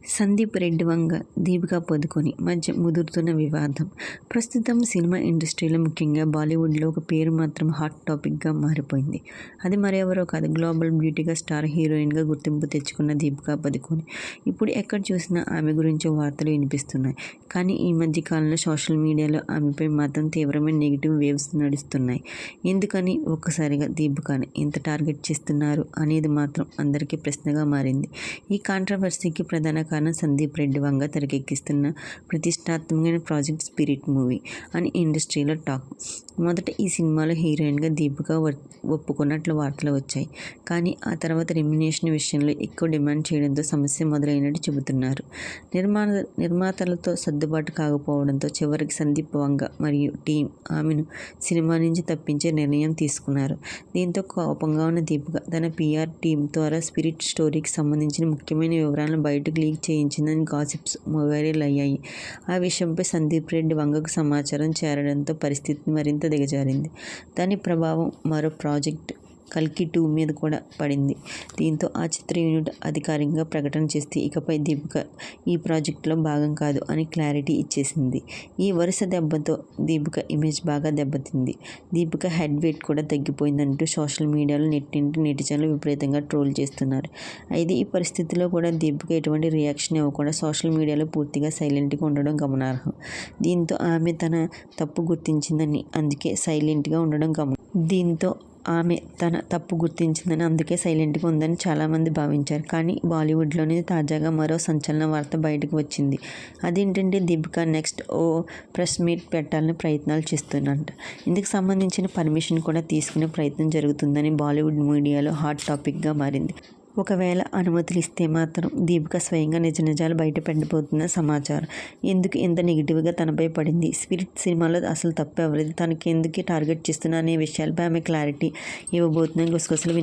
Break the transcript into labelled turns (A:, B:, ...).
A: సందీప్ రెడ్డి వంగ, దీపికా పదుకొనె మధ్య ముదురుతున్న వివాదం. ప్రస్తుతం సినిమా ఇండస్ట్రీలో ముఖ్యంగా బాలీవుడ్లో ఒక పేరు మాత్రం హాట్ టాపిక్గా మారిపోయింది. అది మరెవరో కాదు, గ్లోబల్ బ్యూటీగా స్టార్ హీరోయిన్గా గుర్తింపు తెచ్చుకున్న దీపికా పదుకొనె. ఇప్పుడు ఎక్కడ చూసినా ఆమె గురించి వార్తలు వినిపిస్తున్నాయి. కానీ ఈ మధ్య కాలంలో సోషల్ మీడియాలో ఆమెపై మాత్రం తీవ్రమైన నెగిటివ్ వేవ్స్ నడుస్తున్నాయి. ఎందుకని ఒక్కసారిగా దీపికాని ఇంత టార్గెట్ చేస్తున్నారు అనేది మాత్రం అందరికీ ప్రశ్నగా మారింది. ఈ కాంట్రవర్సీకి ప్రధాన కారణం సందీప్ రెడ్డి వంగ తెరకెక్కిస్తున్న ప్రతిష్టాత్మకమైన ప్రాజెక్ట్ స్పిరిట్ మూవీ అని ఇండస్ట్రీలో టాక్. మొదట ఈ సినిమాలో హీరోయిన్గా దీపిక ఒప్పుకున్నట్లు వార్తలు వచ్చాయి. కానీ ఆ తర్వాత రెమ్యునరేషన్ విషయంలో ఎక్కువ డిమాండ్ చేయడంతో సమస్య మొదలైనట్టు చెబుతున్నారు. నిర్మాతలతో సర్దుబాటు కాకపోవడంతో చివరికి సందీప్ వంగ మరియు టీం ఆమెను సినిమా నుంచి తప్పించే నిర్ణయం తీసుకున్నారు. దీంతో కోపంగా ఉన్న దీపిక తన PR టీం ద్వారా స్పిరిట్ స్టోరీకి సంబంధించిన ముఖ్యమైన వివరాలను బయటకు లీక్ చేయించిందని గాసిప్స్ వైరల్ అయ్యాయి. ఆ విషయంపై సందీప్ రెడ్డి వంగకు సమాచారం చేరడంతో పరిస్థితి మరింత దిగజారింది. దాని ప్రభావం మరో ప్రాజెక్ట్ కల్కి 2 మీద కూడా పడింది. దీంతో ఆ చిత్ర యూనిట్ అధికారికంగా ప్రకటన చేస్తే ఇకపై దీపిక ఈ ప్రాజెక్టులో భాగం కాదు అని క్లారిటీ ఇచ్చేసింది. ఈ వరుస దెబ్బతో దీపిక ఇమేజ్ బాగా దెబ్బతింది. దీపిక హెడ్ వెయిట్ కూడా తగ్గిపోయిందంటూ సోషల్ మీడియాలో నెటిజన్లు విపరీతంగా ట్రోల్ చేస్తున్నారు. అయితే ఈ పరిస్థితిలో కూడా దీపిక ఎటువంటి రియాక్షన్ ఇవ్వకుండా సోషల్ మీడియాలో పూర్తిగా సైలెంట్గా ఉండడం గమనార్హం. దీంతో ఆమె తన తప్పు గుర్తించిందని అందుకే సైలెంట్గా ఉందని చాలామంది భావించారు. కానీ బాలీవుడ్లోనే తాజాగా మరో సంచలన వార్త బయటకు వచ్చింది. అదేంటంటే దీపిక నెక్స్ట్ ఓ ప్రెస్ మీట్ పెట్టాలని ప్రయత్నాలు చేస్తున్నట్ట. ఇందుకు సంబంధించిన పర్మిషన్ కూడా తీసుకునే ప్రయత్నం జరుగుతుందని బాలీవుడ్ మీడియాలో హాట్ టాపిక్గా మారింది. ఒకవేళ అనుమతులు ఇస్తే మాత్రం దీపిక స్వయంగా నిజాలు బయటపెట్టబోతున్న సమాచారం. ఎందుకు ఇంత నెగిటివ్గా తనపై పడింది, స్పిరిట్ సినిమాలో అసలు తప్పు ఎవరిది, తనకి ఎందుకు టార్గెట్ చేస్తున్నా అనే విషయాలపై ఆమె క్లారిటీ ఇవ్వబోతుందని గుసగుసలు